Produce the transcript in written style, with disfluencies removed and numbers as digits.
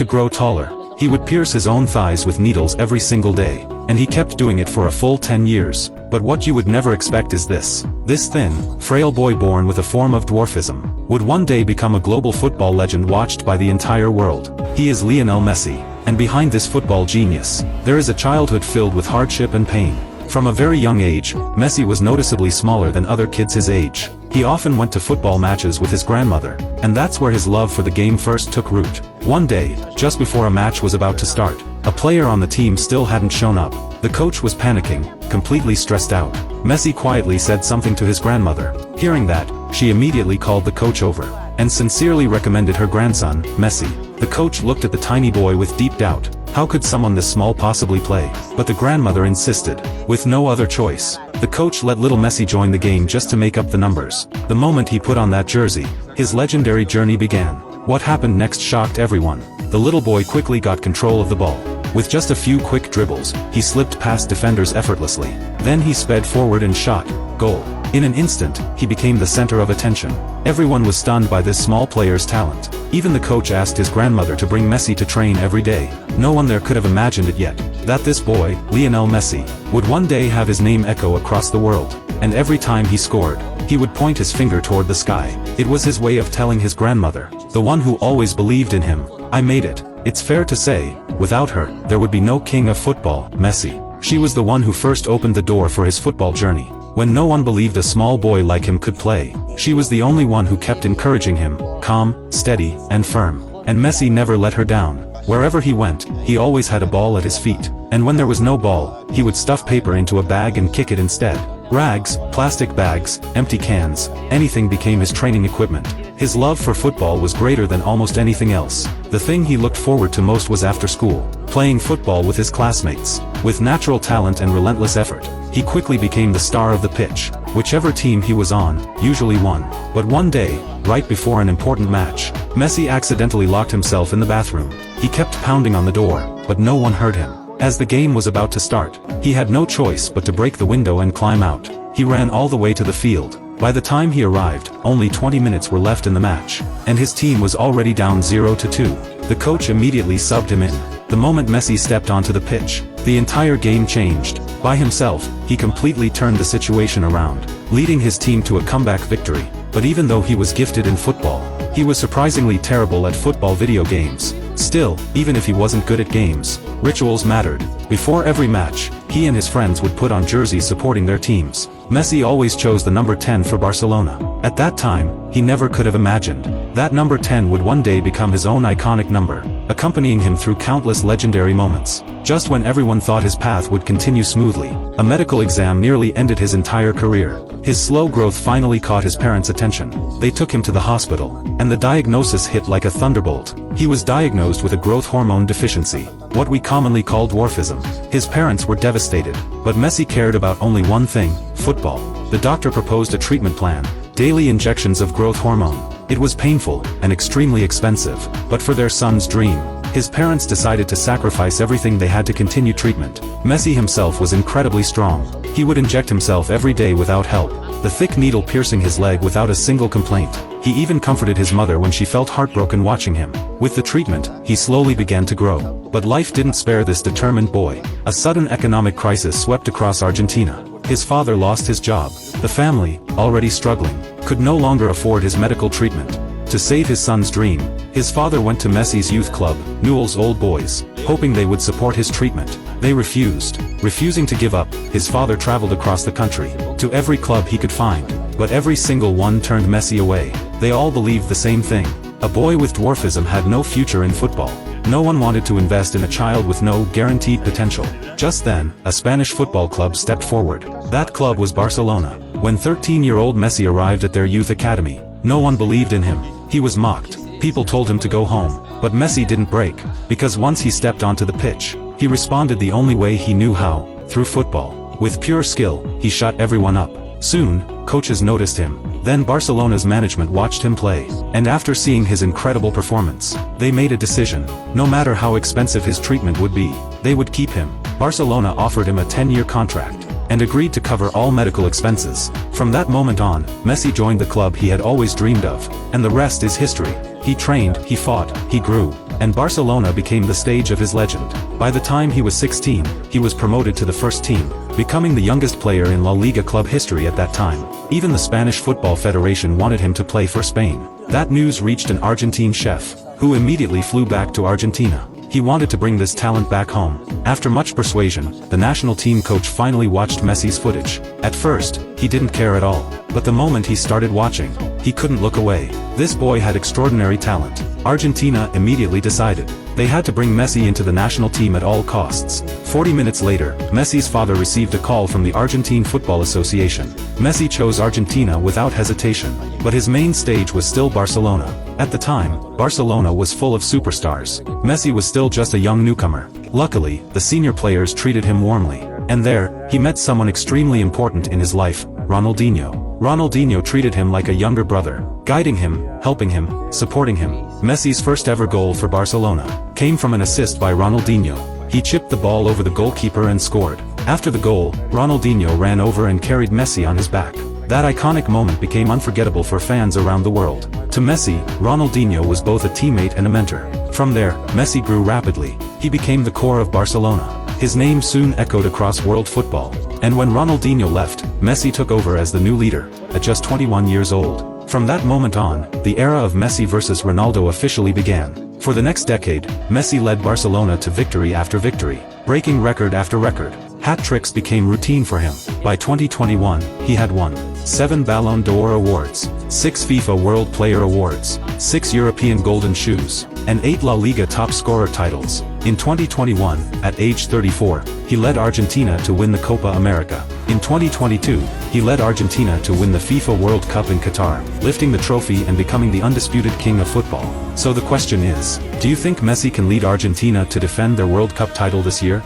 to grow taller. He would pierce his own thighs with needles every single day, and he kept doing it for a full 10 years. But what you would never expect is this. This thin, frail boy born with a form of dwarfism would one day become a global football legend watched by the entire world. He is Lionel Messi, and behind this football genius, there is a childhood filled with hardship and pain. From a very young age, Messi was noticeably smaller than other kids his age. He often went to football matches with his grandmother, and that's where his love for the game first took root. One day, just before a match was about to start, a player on the team still hadn't shown up. The coach was panicking, completely stressed out. Messi quietly said something to his grandmother. Hearing that, she immediately called the coach over, and sincerely recommended her grandson, Messi. The coach looked at the tiny boy with deep doubt. How could someone this small possibly play? But the grandmother insisted. With no other choice, the coach let little Messi join the game just to make up the numbers. The moment he put on that jersey, his legendary journey began. What happened next shocked everyone. The little boy quickly got control of the ball. With just a few quick dribbles, he slipped past defenders effortlessly. Then he sped forward and shot. Goal. In an instant, he became the center of attention. Everyone was stunned by this small player's talent. Even the coach asked his grandmother to bring Messi to train every day. No one there could have imagined it yet, that this boy, Lionel Messi, would one day have his name echo across the world. And every time he scored, he would point his finger toward the sky. It was his way of telling his grandmother, the one who always believed in him, I made it. It's fair to say, without her, there would be no king of football, Messi. She was the one who first opened the door for his football journey. When no one believed a small boy like him could play, she was the only one who kept encouraging him, calm, steady, and firm. And Messi never let her down. Wherever he went, he always had a ball at his feet. And when there was no ball, he would stuff paper into a bag and kick it instead. Rags, plastic bags, empty cans, anything became his training equipment. His love for football was greater than almost anything else. The thing he looked forward to most was after school, playing football with his classmates. With natural talent and relentless effort, he quickly became the star of the pitch. Whichever team he was on, usually won. But one day, right before an important match, Messi accidentally locked himself in the bathroom. He kept pounding on the door, but no one heard him. As the game was about to start, he had no choice but to break the window and climb out. He ran all the way to the field. By the time he arrived, only 20 minutes were left in the match, and his team was already down 0-2. The coach immediately subbed him in. The moment Messi stepped onto the pitch, the entire game changed. By himself, he completely turned the situation around, leading his team to a comeback victory. But even though he was gifted in football, he was surprisingly terrible at football video games. Still, even if he wasn't good at games, rituals mattered. Before every match, he and his friends would put on jerseys supporting their teams. Messi always chose the number 10 for Barcelona. At that time, he never could have imagined that number 10 would one day become his own iconic number, accompanying him through countless legendary moments. Just when everyone thought his path would continue smoothly, a medical exam nearly ended his entire career. His slow growth finally caught his parents' attention. They took him to the hospital, and the diagnosis hit like a thunderbolt. He was diagnosed with a growth hormone deficiency, what we commonly call dwarfism. His parents were devastated, but Messi cared about only one thing: football. The doctor proposed a treatment plan: daily injections of growth hormone. It was painful and extremely expensive, but for their son's dream, his parents decided to sacrifice everything they had to continue treatment. Messi himself was incredibly strong. He would inject himself every day without help, the thick needle piercing his leg without a single complaint. He even comforted his mother when she felt heartbroken watching him. With the treatment, he slowly began to grow. But life didn't spare this determined boy. A sudden economic crisis swept across Argentina. His father lost his job. The family, already struggling, could no longer afford his medical treatment. To save his son's dream, his father went to Messi's youth club, Newell's Old Boys, hoping they would support his treatment. They refused. Refusing to give up, his father traveled across the country, to every club he could find. But every single one turned Messi away. They all believed the same thing: a boy with dwarfism had no future in football. No one wanted to invest in a child with no guaranteed potential. Just then, a Spanish football club stepped forward. That club was Barcelona. When 13-year-old Messi arrived at their youth academy, no one believed in him. He was mocked. People told him to go home. But Messi didn't break, because once he stepped onto the pitch, he responded the only way he knew how: through football. With pure skill, he shut everyone up. Soon, coaches noticed him. Then Barcelona's management watched him play. And after seeing his incredible performance, they made a decision. No matter how expensive his treatment would be, they would keep him. Barcelona offered him a 10-year contract, and agreed to cover all medical expenses. From that moment on, Messi joined the club he had always dreamed of. And the rest is history. He trained, he fought, he grew. and Barcelona became the stage of his legend. By the time he was 16, he was promoted to the first team, becoming the youngest player in La Liga club history at that time. Even the Spanish Football Federation wanted him to play for Spain. That news reached an Argentine chef, who immediately flew back to Argentina. He wanted to bring this talent back home. After much persuasion, the national team coach finally watched Messi's footage. At first, he didn't care at all. But the moment he started watching, he couldn't look away. This boy had extraordinary talent. Argentina immediately decided they had to bring Messi into the national team at all costs. 40 minutes later, Messi's father received a call from the Argentine Football Association. Messi chose Argentina without hesitation, but his main stage was still Barcelona. At the time, Barcelona was full of superstars. Messi was still just a young newcomer. Luckily, the senior players treated him warmly. And there, he met someone extremely important in his life, Ronaldinho. Ronaldinho treated him like a younger brother, guiding him, helping him, supporting him. Messi's first ever goal for Barcelona came from an assist by Ronaldinho. He chipped the ball over the goalkeeper and scored. After the goal, Ronaldinho ran over and carried Messi on his back. That iconic moment became unforgettable for fans around the world. To Messi, Ronaldinho was both a teammate and a mentor. From there, Messi grew rapidly. He became the core of Barcelona. His name soon echoed across world football. And when Ronaldinho left, Messi took over as the new leader, at just 21 years old. From that moment on, the era of Messi versus Ronaldo officially began. For the next decade, Messi led Barcelona to victory after victory, breaking record after record. Hat-tricks became routine for him. By 2021, he had won 7 Ballon d'Or awards, 6 FIFA World Player Awards, 6 European Golden Shoes, and 8 La Liga top scorer titles. In 2021, at age 34, he led Argentina to win the Copa America. In 2022, he led Argentina to win the FIFA World Cup in Qatar, lifting the trophy and becoming the undisputed king of football. So the question is, do you think Messi can lead Argentina to defend their World Cup title this year?